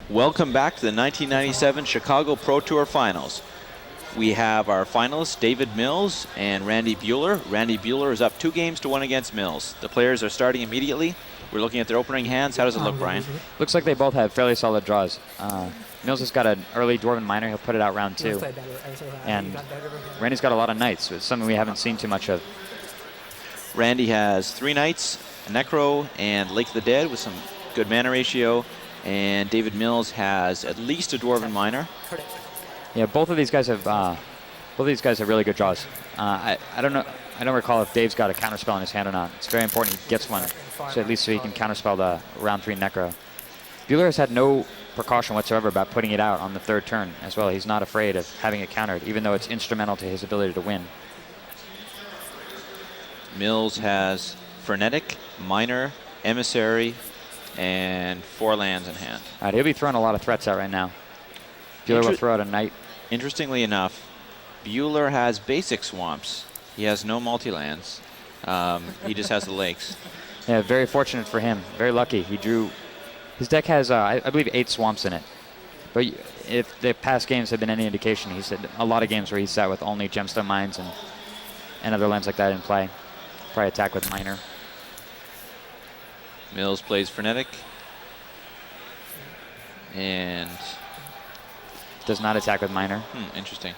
Welcome back to the 1997 Chicago Pro Tour Finals. We have our finalists, David Mills and Randy Buehler. Randy Buehler is up 2-1 against Mills. The players are starting immediately. We're looking at their opening hands. How does it look, Brian? Looks like they both have fairly solid draws. Mills has got an early Dwarven Minor. He'll put it out round 2. And Randy's got a lot of knights. It's something we haven't seen too much of. Randy has 3 knights, a Necro, and Lake of the Dead with some good mana ratio. And David Mills has at least a Dwarven Minor. Yeah, both of these guys have really good draws. I don't know. I don't recall if Dave's got a counterspell in his hand or not. It's very important he gets one, so at least so he can counterspell the round 3 Necro. Buehler has had no precaution whatsoever about putting it out on the 3rd turn as well. He's not afraid of having it countered, even though it's instrumental to his ability to win. Mills has Frenetic, Minor, Emissary, and 4 lands in hand. All right, he'll be throwing a lot of threats out right now. Buehler will throw out a knight. Interestingly enough, Buehler has basic swamps. He has no multi-lands. He just has the lakes. Yeah, very fortunate for him. Very lucky. He drew. His deck has, I believe, 8 swamps in it. But if the past games have been any indication, he's had a lot of games where he's sat with only Gemstone Mines and other lands like that in play. Probably attack with Minor. Mills plays Frenetic. And does not attack with Minor. Interesting.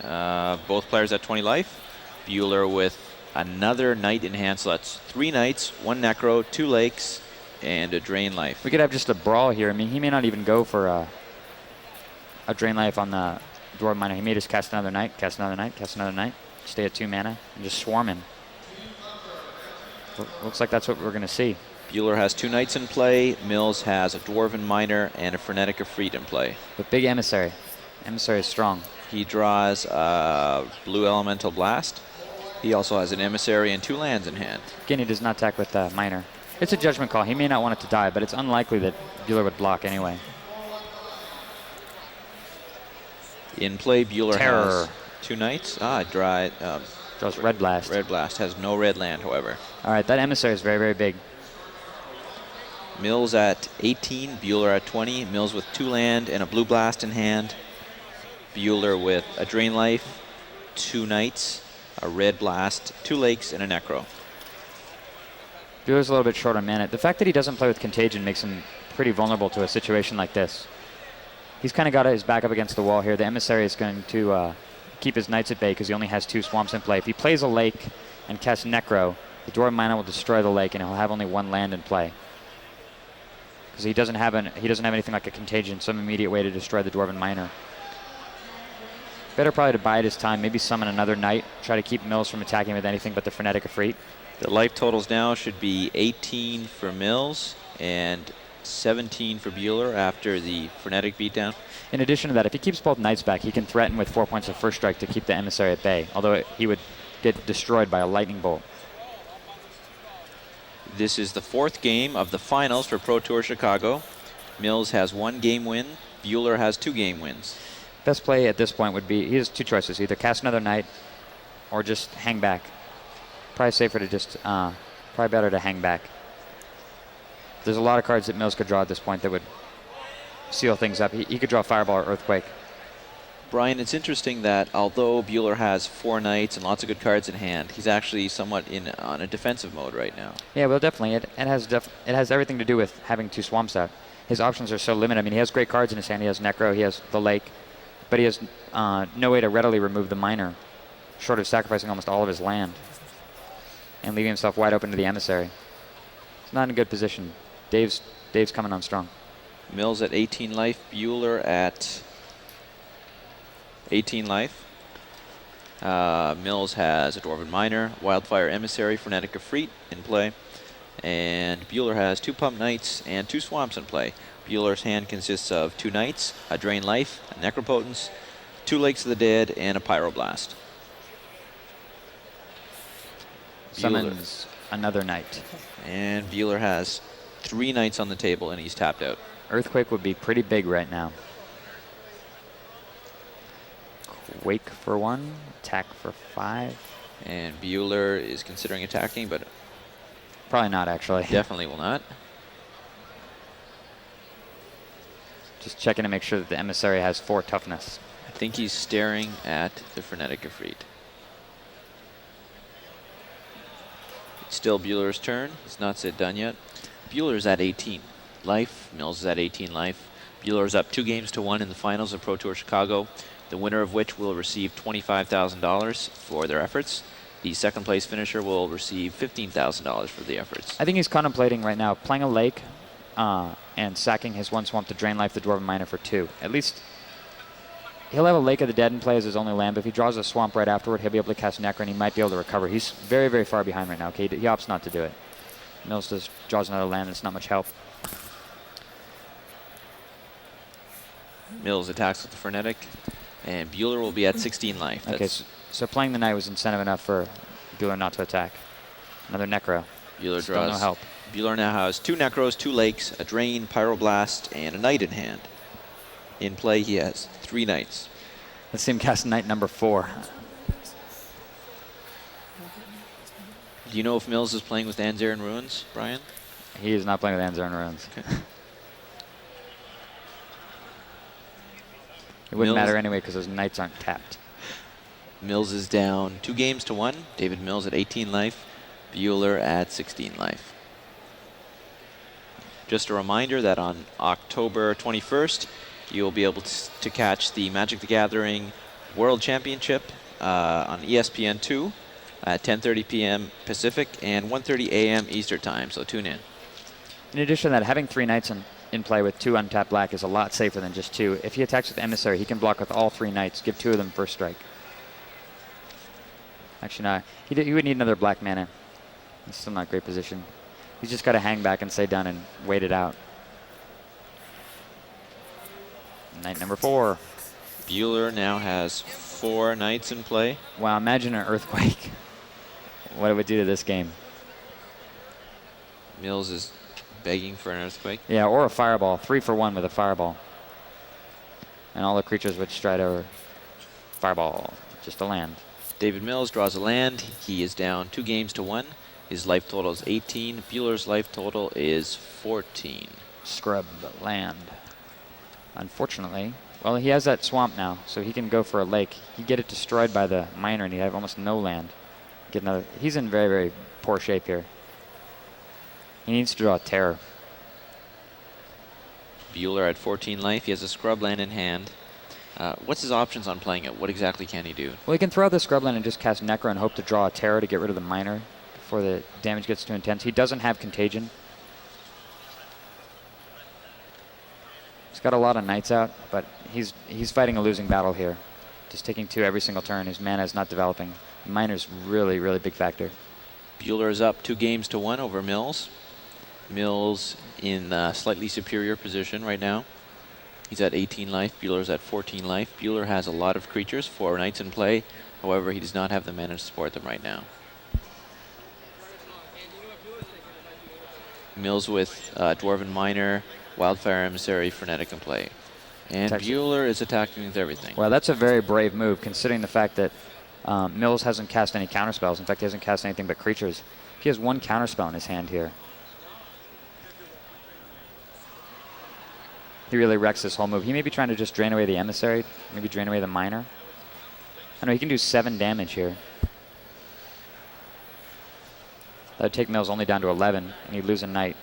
Both players at 20 life. Buehler with another knight in hand, so that's 3 knights, 1 Necro, 2 lakes, and a drain life. We could have just a brawl here. I mean, he may not even go for a drain life on the Dwarven Minor. He may just cast another knight, cast another knight, cast another knight, stay at 2 mana, and just swarm in. Looks like that's what we're going to see. Buehler has 2 knights in play. Mills has a Dwarven Minor and a Frenetic Efreet in play. But big Emissary. Emissary is strong. He draws a Blue Elemental Blast. He also has an Emissary and 2 lands in hand. Again, he does not attack with Minor. It's a judgment call. He may not want it to die, but it's unlikely that Buehler would block anyway. In play, Buehler has 2 knights. Draws Red Blast. Red Blast has no red land, however. All right, that Emissary is very, very big. Mills at 18, Buehler at 20. Mills with 2 land and a Blue Blast in hand. Buehler with a Drain Life, 2 knights, a Red Blast, 2 lakes, and a Necro. Buehler's a little bit short on mana. The fact that he doesn't play with Contagion makes him pretty vulnerable to a situation like this. He's kind of got his back up against the wall here. The Emissary is going to keep his knights at bay because he only has 2 swamps in play. If he plays a lake and casts Necro, the Dwarven Minor will destroy the lake and he'll have only 1 land in play. Because he doesn't have anything like a Contagion, some immediate way to destroy the Dwarven Minor. Better probably to bide his time, maybe summon another knight, try to keep Mills from attacking with anything but the Frenetic Efreet. The life totals now should be 18 for Mills and 17 for Buehler after the Frenetic beatdown. In addition to that, if he keeps both knights back, he can threaten with 4 points of first strike to keep the Emissary at bay, although he would get destroyed by a lightning bolt. This is the 4th game of the finals for Pro Tour Chicago. Mills has 1 game win. Buehler has 2 game wins. Best play at this point would be, he has 2 choices, either cast another knight or just hang back. Probably safer to just, probably better to hang back. There's a lot of cards that Mills could draw at this point that would seal things up. He could draw Fireball or Earthquake. Brian, it's interesting that although Buehler has 4 knights and lots of good cards in hand, he's actually somewhat on a defensive mode right now. Yeah, well, definitely. It has everything to do with having 2 swamps out. His options are so limited. I mean, he has great cards in his hand. He has Necro, he has the Lake, but he has no way to readily remove the Minor, short of sacrificing almost all of his land and leaving himself wide open to the Emissary. He's not in a good position. Dave's coming on strong. Mills at 18 life, Buehler at 18 life. Mills has a Dwarven Minor, Wildfire Emissary, Frenetic Efreet in play, and Buehler has 2 Pump Knights and 2 Swamps in play. Buehler's hand consists of 2 Knights, a Drain Life, a Necropotence, 2 Lakes of the Dead, and a Pyroblast. Summons another knight. And Buehler has 3 knights on the table, and he's tapped out. Earthquake would be pretty big right now. Quake for 1, attack for 5. And Buehler is considering attacking, but probably not, actually. Definitely will not. Just checking to make sure that the emissary has 4 toughness. I think he's staring at the frenetic Efreet. It's still Buehler's turn. He's not said done yet. Buehler's at 18 life. Mills is at 18 life. Buehler's up 2 games to 1 in the finals of Pro Tour Chicago, the winner of which will receive $25,000 for their efforts. The second place finisher will receive $15,000 for the efforts. I think he's contemplating right now playing a lake and sacking his 1 swamp to drain life the Dwarven Miner for 2. At least he'll have a Lake of the Dead in play as his only land, but if he draws a swamp right afterward, he'll be able to cast Necro and he might be able to recover. He's very, very far behind right now. Okay, he opts not to do it. Mills just draws another land, and it's not much help. Mills attacks with the frenetic, and Buehler will be at 16 life. Okay, so playing the knight was incentive enough for Buehler not to attack. Another Necro. Buehler Still draws. no help. Buehler now has 2 Necros, 2 Lakes, a Drain, Pyroblast, and a Knight in hand. In play, he has 3 Knights. Let's see him cast Knight number 4. Do you know if Mills is playing with Anzaren Ruins, Brian? He is not playing with Anzaren Ruins. Okay. It wouldn't Mills- matter anyway because those Knights aren't tapped. Mills is down 2 games to 1. David Mills at 18 life. Buehler at 16 life. Just a reminder that on October 21st, you'll be able to catch the Magic the Gathering World Championship on ESPN2 at 10:30 p.m. Pacific and 1:30 a.m. Eastern Time, so tune in. In addition to that, having 3 Knights in play with 2 untapped black is a lot safer than just 2. If he attacks with Emissary, he can block with all 3 Knights, give 2 of them first strike. Actually, no. He would need another black mana. He's still not in a great position. He's just got to hang back and stay done and wait it out. Knight number 4. Buehler now has 4 Knights in play. Wow, imagine an Earthquake. What it would do to this game. Mills is begging for an Earthquake. Yeah, or a Fireball. 3 for 1 with a Fireball. And all the creatures would stride over. Fireball. Just a land. David Mills draws a land. He is down 2 games to 1. His life total is 18. Buehler's life total is 14. Scrub land. Unfortunately, well, he has that swamp now, so he can go for a lake. He'd get it destroyed by the miner, and he'd have almost no land. Get another. He's in very, very poor shape here. He needs to draw a terror. Buehler at 14 life. He has a scrub land in hand. What's his options on playing it? What exactly can he do? Well, he can throw out the scrub land and just cast Necro and hope to draw a terror to get rid of the miner before the damage gets too intense. He doesn't have Contagion. He's got a lot of Knights out, but he's fighting a losing battle here. Just taking 2 every single turn. His mana is not developing. Miner's really, really big factor. Buehler is up 2 games to 1 over Mills. Mills in a slightly superior position right now. He's at 18 life. Buehler's at 14 life. Buehler has a lot of creatures, 4 Knights in play. However, he does not have the mana to support them right now. Mills with Dwarven Miner, Wildfire Emissary, Frenetic in play. And Buehler is attacking with everything. Well, that's a very brave move, considering the fact that Mills hasn't cast any counterspells. In fact, he hasn't cast anything but creatures. He has 1 counterspell in his hand here. He really wrecks this whole move. He may be trying to just drain away the Emissary, maybe drain away the Miner. I know he can do 7 damage here. That would take Mills only down to 11, and he'd lose a Knight.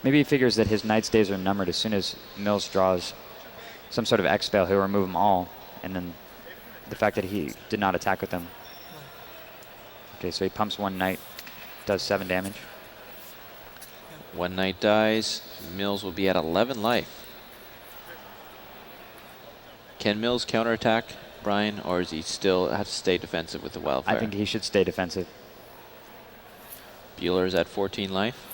Maybe he figures that his Knight's days are numbered. As soon as Mills draws some sort of X-spell, he'll remove them all, and then the fact that he did not attack with them. Okay, so he pumps 1 Knight, does 7 damage. 1 Knight dies. Mills will be at 11 life. Can Mills counterattack, Brian, or does he still have to stay defensive with the Wildfire? I think he should stay defensive. Buehler's at 14 life.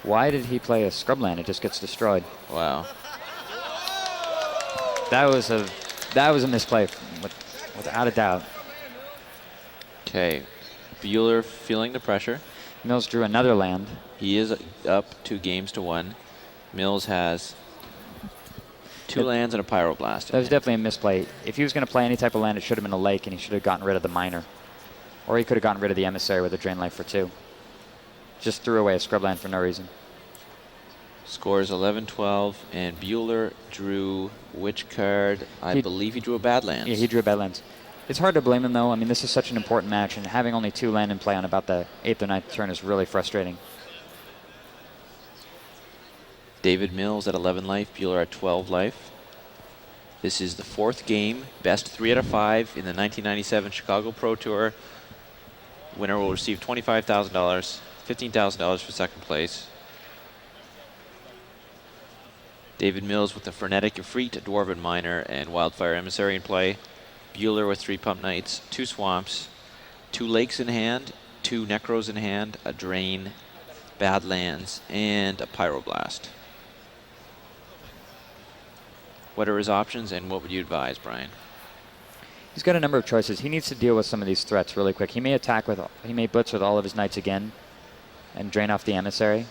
Why did he play a Scrubland? It just gets destroyed. Wow. That was a misplay, without a doubt. Okay. Buehler feeling the pressure. Mills drew another land. He is up 2 games to 1. Mills has 2 lands and a Pyroblast. That was definitely a misplay. If he was going to play any type of land, it should have been a lake, and he should have gotten rid of the Miner. Or he could have gotten rid of the Emissary with a drain life for 2. Just threw away a Scrubland for no reason. Scores 11-12, and Buehler drew which card? I believe he drew a Badlands. Yeah, he drew a Badlands. It's hard to blame him, though. I mean, this is such an important match, and having only 2 land in play on about the 8th or 9th turn is really frustrating. David Mills at 11 life, Buehler at 12 life. This is the 4th game, best 3 out of 5 in the 1997 Chicago Pro Tour. Winner will receive $25,000, $15,000 for second place. David Mills with the Frenetic Efreet, Dwarven Miner, and Wildfire Emissary in play. Buehler with 3 Pump Knights, 2 Swamps, 2 Lakes in hand, 2 Necros in hand, a Drain, Badlands, and a Pyroblast. What are his options, and what would you advise, Brian? He's got a number of choices. He needs to deal with some of these threats really quick. He may blitz with all of his Knights again and drain off the Emissary.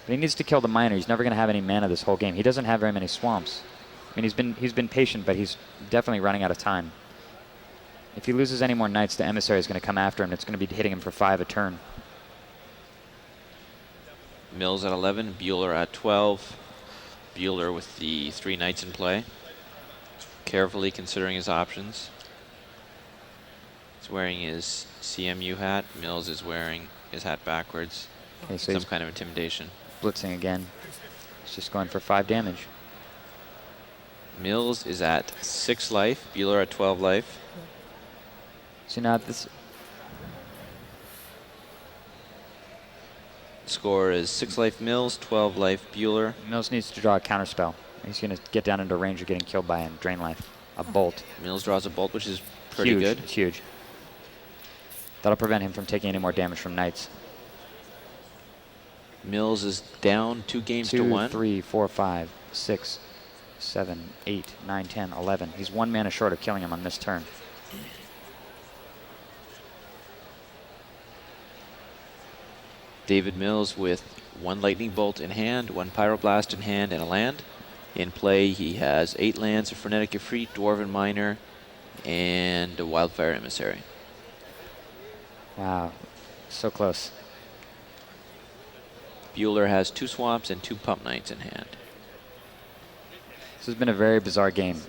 But he needs to kill the Miner. He's never going to have any mana this whole game. He doesn't have very many Swamps. I mean, he's been patient, but he's definitely running out of time. If he loses any more Knights, the Emissary is going to come after him. It's going to be hitting him for 5 a turn. Mills at 11, Buehler at 12. Buehler with the 3 Knights in play, carefully considering his options. He's wearing his CMU hat. Mills is wearing his hat backwards. Okay, so some kind of intimidation. Blitzing again. He's just going for 5 damage. Mills is at 6 life, Buehler at 12 life. So now this score is 6 life Mills, 12 life Buehler. Mills needs to draw a counterspell. He's going to get down into range of getting killed by a Drain Life. A Bolt. Mills draws a Bolt, which is pretty huge. good. It's huge. That'll prevent him from taking any more damage from Knights. Mills is down 2 games to 1. 2, 3, 4, 5, 6, 7, 8, 9, 10, 11. He's 1 mana short of killing him on this turn. David Mills with 1 Lightning Bolt in hand, 1 Pyroblast in hand, and a land. In play, he has 8 lands, a Frenetic Efreet, Dwarven Miner, and a Wildfire Emissary. Wow, so close. Buehler has 2 Swamps and 2 Pump Knights in hand. This has been a very bizarre game.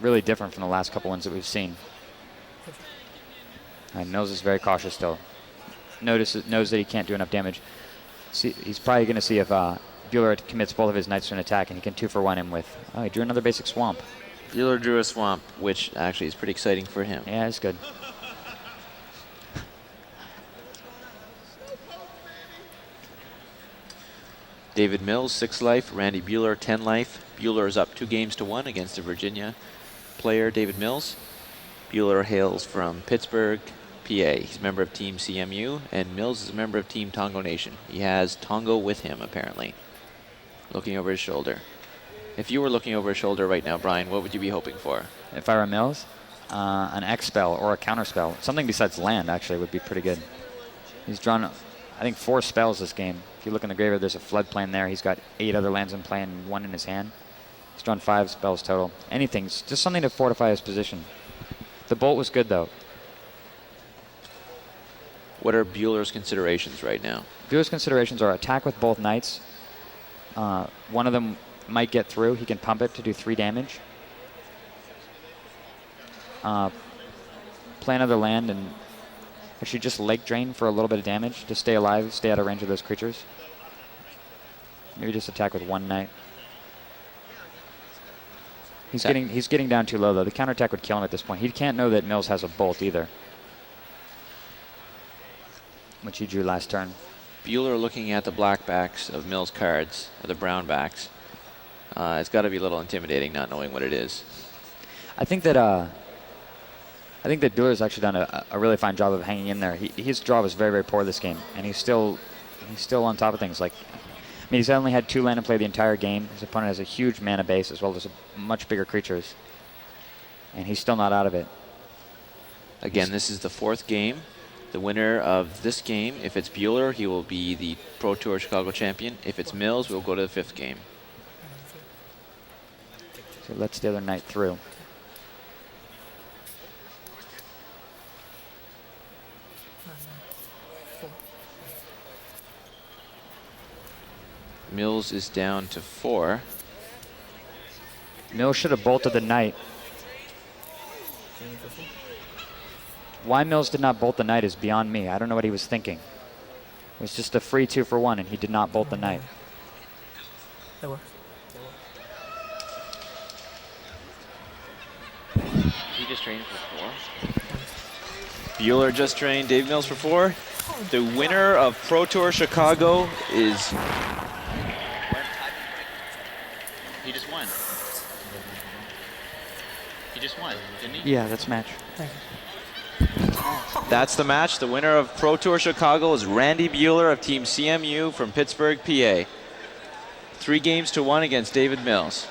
Really different from the last couple ones that we've seen. And Mills is very cautious still. Knows that he can't do enough damage. He's probably going to see if Buehler commits both of his Knights to an attack, and he can 2-for-1 him with... Oh, he drew another basic Swamp. Buehler drew a Swamp, which actually is pretty exciting for him. Yeah, it's good. David Mills, 6 life. Randy Buehler, 10 life. Buehler is up 2 games to 1 against the Virginia player, David Mills. Buehler hails from Pittsburgh, PA. He's a member of Team CMU, and Mills is a member of Team Tongo Nation. He has Tongo with him, apparently, looking over his shoulder. If you were looking over his shoulder right now, Brian, what would you be hoping for? If I were Mills, an X spell or a counter spell. Something besides land, actually, would be pretty good. He's drawn, I think, 4 spells this game. If you look in the graveyard, there's a floodplain there. He's got 8 other lands in play and 1 in his hand. He's drawn 5 spells total. Anything, just something to fortify his position. The Bolt was good, though. What are Buehler's considerations right now? Buehler's considerations are attack with both Knights. One of them might get through. He can pump it to do 3 damage. Play another land and actually just Lake Drain for a little bit of damage to stay alive, stay out of range of those creatures. Maybe just attack with 1 Knight. He's getting down too low, though. The counterattack would kill him at this point. He can't know that Mills has a Bolt either, which he drew last turn. Buehler looking at the black backs of Mills' cards, or the brown backs. It's got to be a little intimidating not knowing what it is. I think that Buehler's actually done a really fine job of hanging in there. His draw was very, very poor this game, and he's still on top of things. Like, I mean, he's only had 2 land in play the entire game. His opponent has a huge mana base as well as much bigger creatures, and he's still not out of it. Again, this is the 4th game. The winner of this game, if it's Buehler, he will be the Pro Tour Chicago champion. If it's Mills, we'll go to the 5th game. So let's the other Knight through. Mills is down to 4. Mills should have bolted the knight. Why Mills did not bolt the knight is beyond me. I don't know what he was thinking. It was just a free 2 for 1, and he did not bolt the knight. That works. He just trained for 4. Buehler just trained Dave Mills for 4. The winner of Pro Tour Chicago is... He just won. He just won, didn't he? Yeah, that's match. Thank you. That's the match. The winner of Pro Tour Chicago is Randy Buehler of Team CMU from Pittsburgh, PA. 3 games to 1 against David Mills.